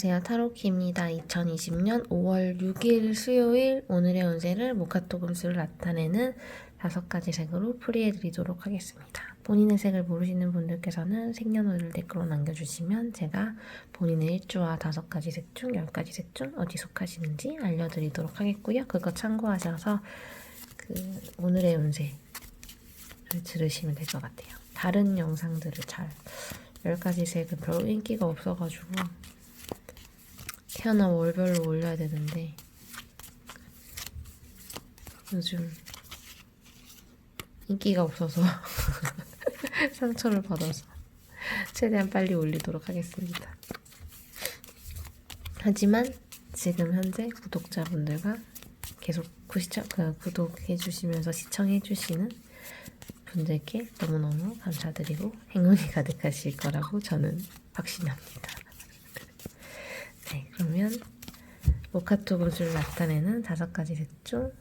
안녕하세요. 타로키입니다. 2020년 5월 6일 수요일 오늘의 운세를 모카토 금수를 나타내는 5가지 색으로 풀이해드리도록 하겠습니다. 본인의 색을 모르시는 분들께서는 생년월일 댓글로 남겨주시면 제가 본인의 일주와 5가지 색 중 10가지 색 중 어디 속하시는지 알려드리도록 하겠고요. 그거 참고하셔서 오늘의 운세를 들으시면 될 것 같아요. 다른 영상들을 10가지 색은 별로 인기가 없어가지고 태어나 월별로 올려야 되는데 요즘 인기가 없어서 상처를 받아서 최대한 빨리 올리도록 하겠습니다. 하지만 지금 현재 구독자분들과 계속 구독해주시면서 시청해주시는 분들께 너무너무 감사드리고 행운이 가득하실 거라고 저는 확신합니다. 네, 그러면 모카토 금수를 나타내는 5가지 색 중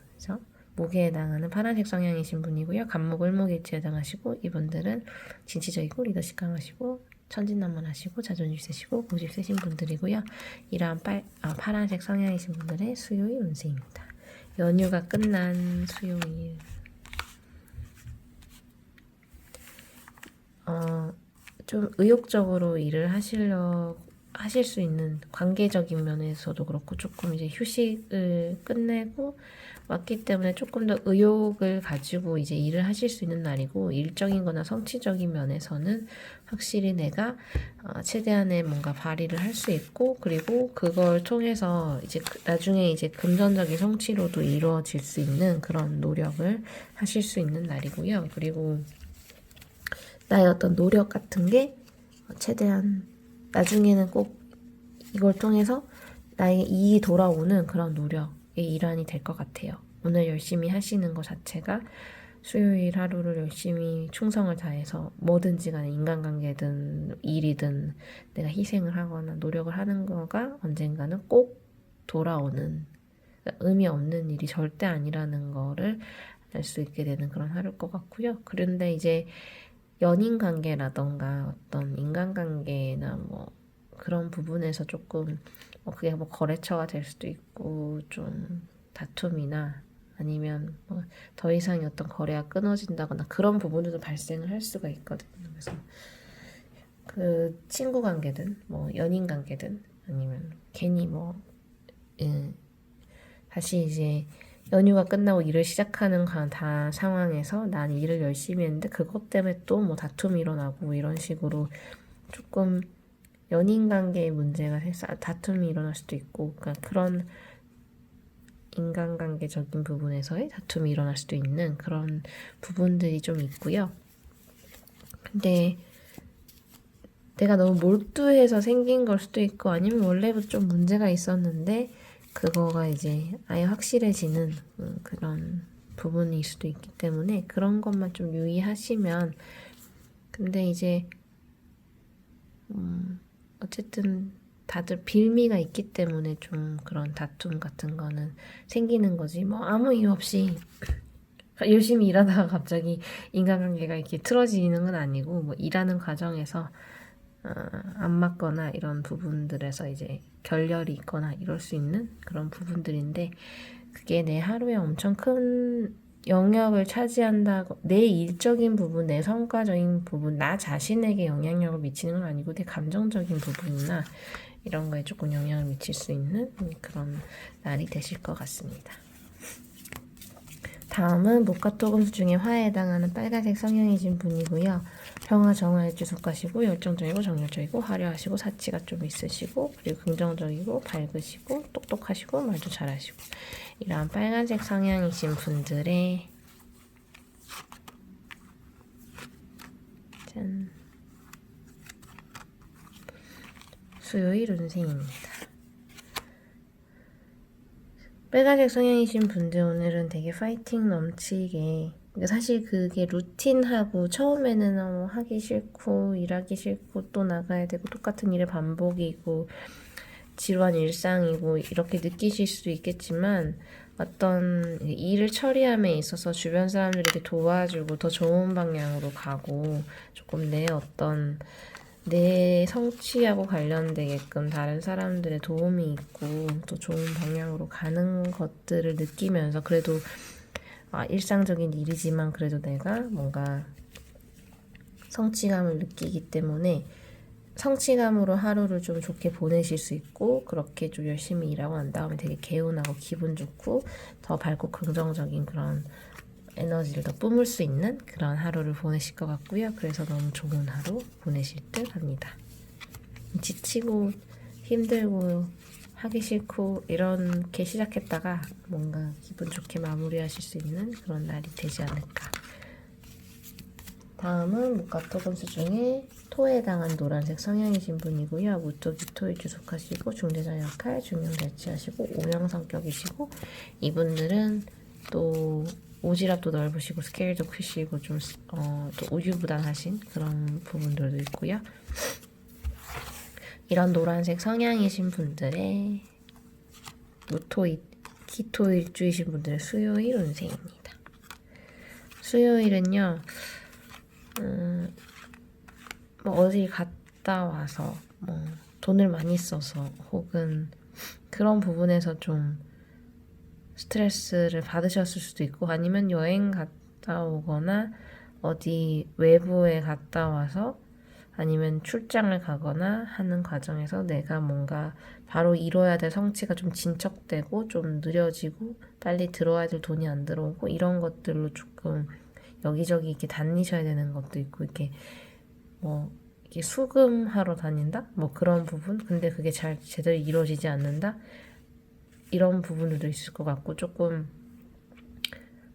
목에 해당하는 파란색 성향이신 분이고요. 간목, 을목일지에 해당하시고 이분들은 진취적이고 리더십 강하시고 천진난만하시고 자존심 세시고 고집 세신 분들이고요. 이러한 파란색 성향이신 분들의 수요일 운세입니다. 연휴가 끝난 수요일 좀 의욕적으로 일을 하실 수 있는 관계적인 면에서도 그렇고 조금 이제 휴식을 끝내고 왔기 때문에 조금 더 의욕을 가지고 이제 일을 하실 수 있는 날이고 일적인 거나 성취적인 면에서는 확실히 내가 최대한의 뭔가 발휘를 할 수 있고 그리고 그걸 통해서 이제 나중에 이제 금전적인 성취로도 이루어질 수 있는 그런 노력을 하실 수 있는 날이고요. 그리고 나의 어떤 노력 같은 게 최대한 나중에는 꼭 이걸 통해서 나에게 이익이 돌아오는 그런 노력의 일환이 될 것 같아요. 오늘 열심히 하시는 것 자체가 수요일 하루를 열심히 충성을 다해서 뭐든지 간에 인간관계든 일이든 내가 희생을 하거나 노력을 하는 거가 언젠가는 꼭 돌아오는 의미 없는 일이 절대 아니라는 거를 알 수 있게 되는 그런 하루일 것 같고요. 그런데 이제 연인 관계라던가 어떤 인간관계나 뭐 그런 부분에서 조금 그게 뭐 거래처가 될 수도 있고 좀 다툼이나 아니면 뭐 더 이상의 어떤 거래가 끊어진다거나 그런 부분들도 발생을 할 수가 있거든요. 그래서 그 친구 관계든 뭐 연인 관계든 아니면 괜히 다시 이제 연휴가 끝나고 일을 시작하는 상황에서 난 일을 열심히 했는데 그것 때문에 또 뭐 다툼이 일어나고 이런 식으로 조금 연인 관계의 문제가 해서 다툼이 일어날 수도 있고 그러니까 그런 인간관계적인 부분에서의 다툼이 일어날 수도 있는 그런 부분들이 좀 있고요. 근데 내가 너무 몰두해서 생긴 걸 수도 있고 아니면 원래부터 좀 문제가 있었는데 그거가 이제 아예 확실해지는 그런 부분일 수도 있기 때문에 그런 것만 좀 유의하시면 근데 이제 어쨌든 다들 빌미가 있기 때문에 좀 그런 다툼 같은 거는 생기는 거지 뭐 아무 이유 없이 열심히 일하다가 갑자기 인간관계가 이렇게 틀어지는 건 아니고 뭐 일하는 과정에서 안 맞거나 이런 부분들에서 이제 결렬이 있거나 이럴 수 있는 그런 부분들인데 그게 내 하루에 엄청 큰 영역을 차지한다고 내 일적인 부분, 내 성과적인 부분, 나 자신에게 영향력을 미치는 건 아니고 내 감정적인 부분이나 이런 거에 조금 영향을 미칠 수 있는 그런 날이 되실 것 같습니다. 다음은 모카토 금수 중에 화에 해당하는 빨간색 성향이신 분이고요. 평화 정화일주 속하시고 열정적이고 정열적이고 화려하시고 사치가 좀 있으시고 그리고 긍정적이고 밝으시고 똑똑하시고 말도 잘하시고 이러한 빨간색 성향이신 분들의 수요일 운세입니다. 빨간색 성향이신 분들 오늘은 되게 파이팅 넘치게 사실 그게 루틴하고 처음에는 하기 싫고 일하기 싫고 또 나가야 되고 똑같은 일의 반복이고 지루한 일상이고 이렇게 느끼실 수도 있겠지만 어떤 일을 처리함에 있어서 주변 사람들에게 도와주고 더 좋은 방향으로 가고 조금 내 어떤 내 성취하고 관련되게끔 다른 사람들의 도움이 있고 또 좋은 방향으로 가는 것들을 느끼면서 그래도 일상적인 일이지만 그래도 내가 뭔가 성취감을 느끼기 때문에 성취감으로 하루를 좀 좋게 보내실 수 있고 그렇게 좀 열심히 일하고 난 다음에 되게 개운하고 기분 좋고 더 밝고 긍정적인 그런 에너지를 더 뿜을 수 있는 그런 하루를 보내실 것 같고요. 그래서 너무 좋은 하루 보내실 듯 합니다. 지치고 힘들고 하기 싫고 이렇게 시작했다가 뭔가 기분 좋게 마무리하실 수 있는 그런 날이 되지 않을까. 다음은 목화토금수 중에 토에 해당한 노란색 성향이신 분이고요. 무토기 토일주 속하시고 중대장약할 중형대치하시고 O형 성격이시고 이분들은 또 오지랖도 넓으시고 스케일도 크시고 좀 또 우유부단하신 그런 부분들도 있고요. 이런 노란색 성향이신 분들의 기토일주이신 분들의 수요일 운세입니다. 수요일은요. 뭐 어딜 갔다 와서 뭐 돈을 많이 써서 혹은 그런 부분에서 좀 스트레스를 받으셨을 수도 있고 아니면 여행 갔다 오거나 어디 외부에 갔다 와서 아니면 출장을 가거나 하는 과정에서 내가 뭔가 바로 이뤄야 될 성취가 좀 진척되고 좀 느려지고 빨리 들어와야 될 돈이 안 들어오고 이런 것들로 조금 여기저기 이렇게 다니셔야 되는 것도 있고 이렇게 뭐 이렇게 수금하러 다닌다? 뭐 그런 부분? 근데 그게 잘 제대로 이루어지지 않는다? 이런 부분들도 있을 것 같고 조금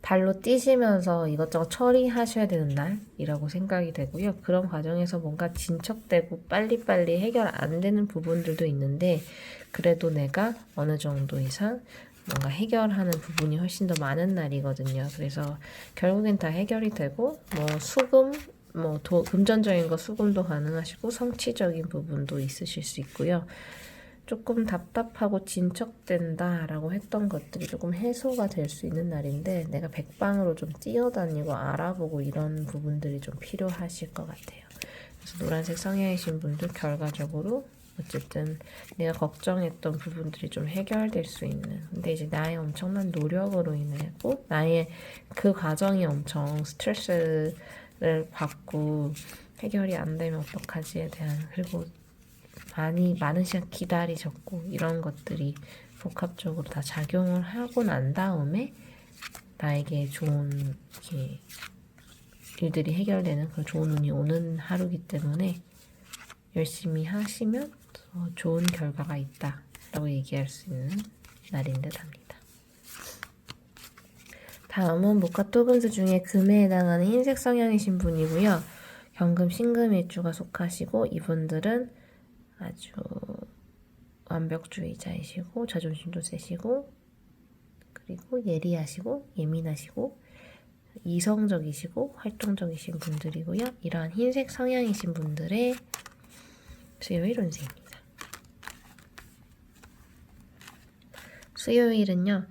발로 뛰시면서 이것저것 처리하셔야 되는 날이라고 생각이 되고요. 그런 과정에서 뭔가 진척되고 빨리빨리 해결 안 되는 부분들도 있는데 그래도 내가 어느 정도 이상 뭔가 해결하는 부분이 훨씬 더 많은 날이거든요. 그래서 결국엔 다 해결이 되고 뭐 수금, 뭐 금전적인 거 수금도 가능하시고 성취적인 부분도 있으실 수 있고요. 조금 답답하고 진척된다라고 했던 것들이 조금 해소가 될 수 있는 날인데 내가 백방으로 좀 뛰어다니고 알아보고 이런 부분들이 좀 필요하실 것 같아요. 그래서 노란색 성향이신 분들 결과적으로 어쨌든 내가 걱정했던 부분들이 좀 해결될 수 있는 근데 이제 나의 엄청난 노력으로 인해고 나의 그 과정이 엄청 스트레스를 받고 해결이 안 되면 어떡하지에 대한 그리고 많은 시간 기다리셨고 이런 것들이 복합적으로 다 작용을 하고 난 다음에 나에게 좋은 이렇게 일들이 해결되는 그런 좋은 운이 오는 하루이기 때문에 열심히 하시면 더 좋은 결과가 있다라고 얘기할 수 있는 날인 듯 합니다. 다음은 목화토금수 중에 금에 해당하는 흰색 성향이신 분이고요. 경금, 신금 일주가 속하시고 이분들은 아주 완벽주의자이시고 자존심도 세시고 그리고 예리하시고 예민하시고 이성적이시고 활동적이신 분들이고요. 이러한 흰색 성향이신 분들의 수요일 운세입니다. 수요일은요.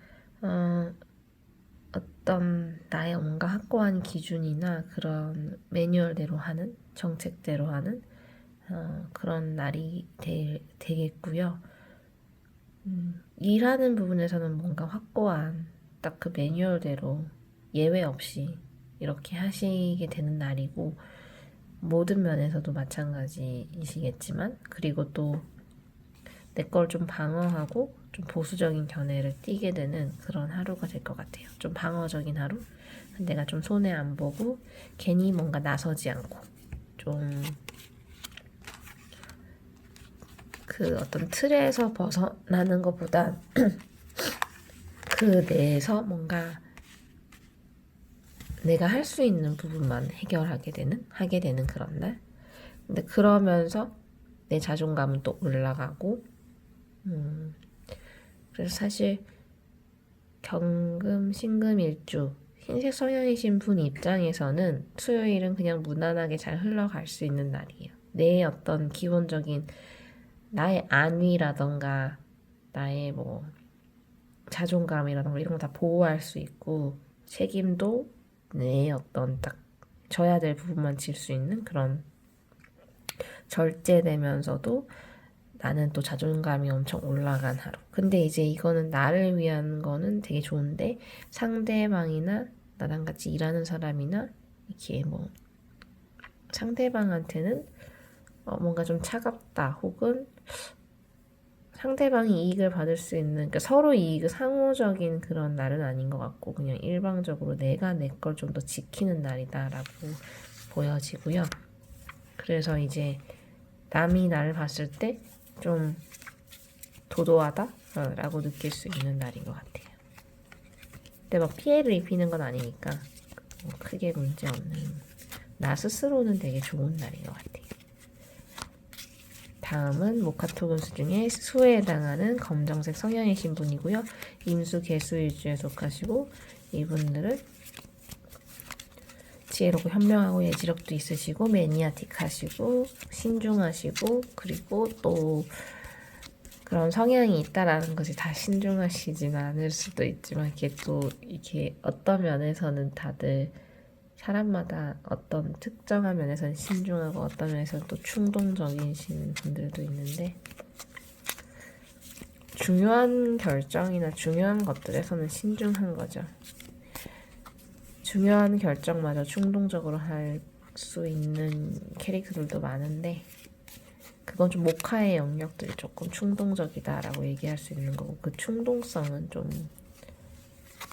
어떤 나의 뭔가 확고한 기준이나 그런 매뉴얼대로 하는 정책대로 하는 그런 날이 되겠고요. 일하는 부분에서는 뭔가 확고한 딱 그 매뉴얼대로 예외 없이 이렇게 하시게 되는 날이고 모든 면에서도 마찬가지이시겠지만 그리고 또 내 걸 좀 방어하고 좀 보수적인 견해를 띠게 되는 그런 하루가 될 것 같아요. 좀 방어적인 하루? 내가 좀 손해 안 보고 괜히 뭔가 나서지 않고 좀 그 어떤 틀에서 벗어나는 것보다 그 내에서 뭔가 내가 할 수 있는 부분만 하게 되는 그런 날. 근데 그러면서 내 자존감은 또 올라가고, 그래서 사실 경금, 신금 일주, 흰색 성향이신 분 입장에서는 수요일은 그냥 무난하게 잘 흘러갈 수 있는 날이에요. 내 어떤 기본적인 나의 안위라던가 나의 뭐 자존감이라던가 이런 거 다 보호할 수 있고 책임도 내 어떤 딱 져야 될 부분만 질 수 있는 그런 절제되면서도 나는 또 자존감이 엄청 올라간 하루. 근데 이제 이거는 나를 위한 거는 되게 좋은데 상대방이나 나랑 같이 일하는 사람이나 이렇게 뭐 상대방한테는 뭔가 좀 차갑다 혹은 상대방이 이익을 받을 수 있는, 그러니까 서로 이익을 상호적인 그런 날은 아닌 것 같고 그냥 일방적으로 내가 내 걸 좀 더 지키는 날이다라고 보여지고요. 그래서 이제 남이 나를 봤을 때 좀 도도하다라고 느낄 수 있는 날인 것 같아요. 근데 막 피해를 입히는 건 아니니까 뭐 크게 문제 없는, 나 스스로는 되게 좋은 날인 것 같아요. 다음은 모카토군수 중에 수에 해당하는 검정색 성향이신 분이고요. 임수 개수일주에 속하시고 이분들은 지혜롭고 현명하고 예지력도 있으시고 매니아틱하시고 신중하시고 그리고 또 그런 성향이 있다라는 것이 다 신중하시진 않을 수도 있지만 이게 어떤 면에서는 다들 사람마다 어떤 특정한 면에서는 신중하고 어떤 면에서는 또 충동적이신 분들도 있는데 중요한 결정이나 중요한 것들에서는 신중한 거죠. 중요한 결정마저 충동적으로 할 수 있는 캐릭터들도 많은데 그건 좀 모카의 영역들이 조금 충동적이다라고 얘기할 수 있는 거고 그 충동성은 좀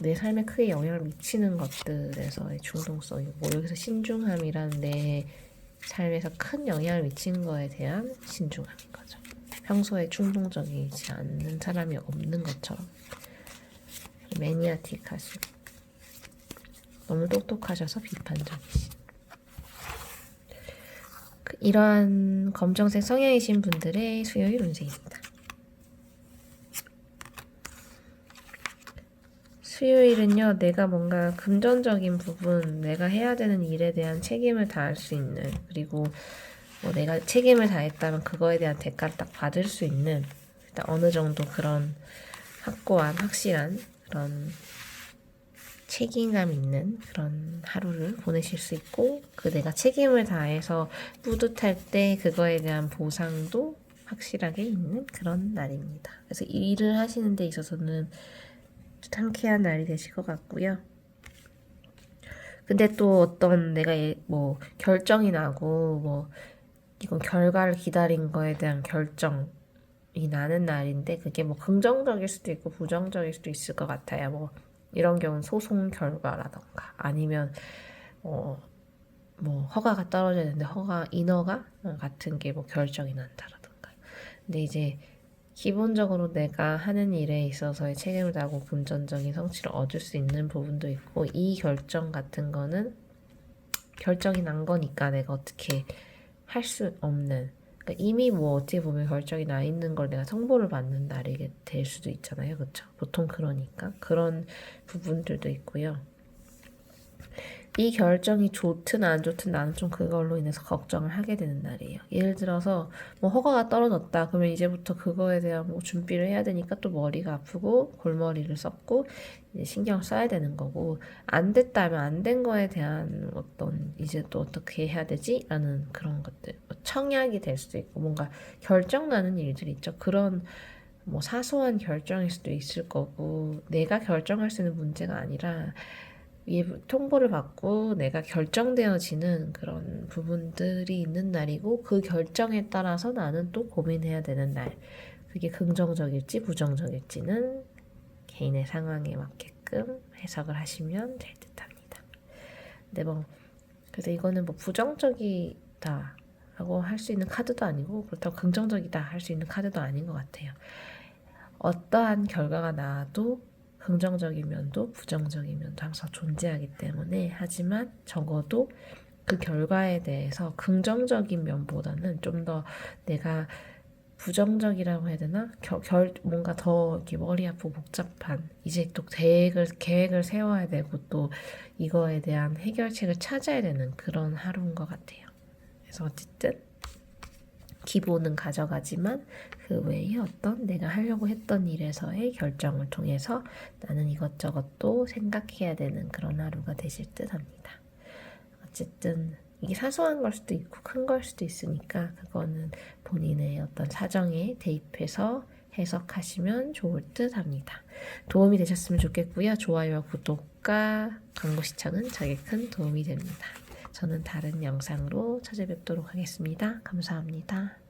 내 삶에 크게 영향을 미치는 것들에서의 충동성이고 여기서 신중함이란 내 삶에서 큰 영향을 미치는 거에 대한 신중함인 거죠. 평소에 충동적이지 않는 사람이 없는 것처럼 매니아틱하시고 너무 똑똑하셔서 비판적이신 이러한 검정색 성향이신 분들의 수요일 운세입니다. 수요일은요, 내가 뭔가 금전적인 부분, 내가 해야 되는 일에 대한 책임을 다할 수 있는, 그리고 뭐 내가 책임을 다했다면 그거에 대한 대가를 딱 받을 수 있는, 일단 어느 정도 그런 확고한, 확실한 그런 책임감 있는 그런 하루를 보내실 수 있고, 그 내가 책임을 다해서 뿌듯할 때 그거에 대한 보상도 확실하게 있는 그런 날입니다. 그래서 일을 하시는 데 있어서는 상쾌한 날이 되실 것 같고요. 근데 또 어떤 내가 뭐 결정이 나고 뭐 이건 결과를 기다린 거에 대한 결정이 나는 날인데 그게 뭐 긍정적일 수도 있고 부정적일 수도 있을 것 같아요. 뭐 이런 경우는 소송 결과라던가 아니면 뭐 허가가 떨어져야 되는데 인허가 같은 게 뭐 결정이 난다라던가. 근데 이제 기본적으로 내가 하는 일에 있어서의 책임을 다하고 금전적인 성취를 얻을 수 있는 부분도 있고 이 결정 같은 거는 결정이 난 거니까 내가 어떻게 할 수 없는, 그러니까 이미 뭐 어떻게 보면 결정이 나 있는 걸 내가 통보를 받는 날이 될 수도 있잖아요. 그렇죠? 보통 그러니까 그런 부분들도 있고요. 이 결정이 좋든 안 좋든 나는 좀 그걸로 인해서 걱정을 하게 되는 날이에요. 예를 들어서 뭐 허가가 떨어졌다. 그러면 이제부터 그거에 대한 뭐 준비를 해야 되니까 또 머리가 아프고 골머리를 썼고 이제 신경을 써야 되는 거고 안 됐다면 안 된 거에 대한 어떤 이제 또 어떻게 해야 되지? 라는 그런 것들. 청약이 될 수도 있고 뭔가 결정 나는 일들이 있죠. 그런 뭐 사소한 결정일 수도 있을 거고 내가 결정할 수 있는 문제가 아니라 통보를 받고 내가 결정되어지는 그런 부분들이 있는 날이고 그 결정에 따라서 나는 또 고민해야 되는 날. 그게 긍정적일지 부정적일지는 개인의 상황에 맞게끔 해석을 하시면 될 듯합니다. 근데 뭐 그래서 이거는 뭐 부정적이다 라고 할 수 있는 카드도 아니고 그렇다고 긍정적이다 할 수 있는 카드도 아닌 것 같아요. 어떠한 결과가 나와도 긍정적인 면도 부정적인 면도 항상 존재하기 때문에 하지만 적어도 그 결과에 대해서 긍정적인 면보다는 좀 더 내가 부정적이라고 해야 되나? 뭔가 더 이렇게 머리 아프고 복잡한 이제 또 계획을 세워야 되고 또 이거에 대한 해결책을 찾아야 되는 그런 하루인 것 같아요. 그래서 어쨌든 기본은 가져가지만 그 외에 어떤 내가 하려고 했던 일에서의 결정을 통해서 나는 이것저것 또 생각해야 되는 그런 하루가 되실 듯 합니다. 어쨌든 이게 사소한 걸 수도 있고 큰 걸 수도 있으니까 그거는 본인의 어떤 사정에 대입해서 해석하시면 좋을 듯 합니다. 도움이 되셨으면 좋겠고요. 좋아요와 구독과 광고 시청은 저에게 큰 도움이 됩니다. 저는 다른 영상으로 찾아뵙도록 하겠습니다. 감사합니다.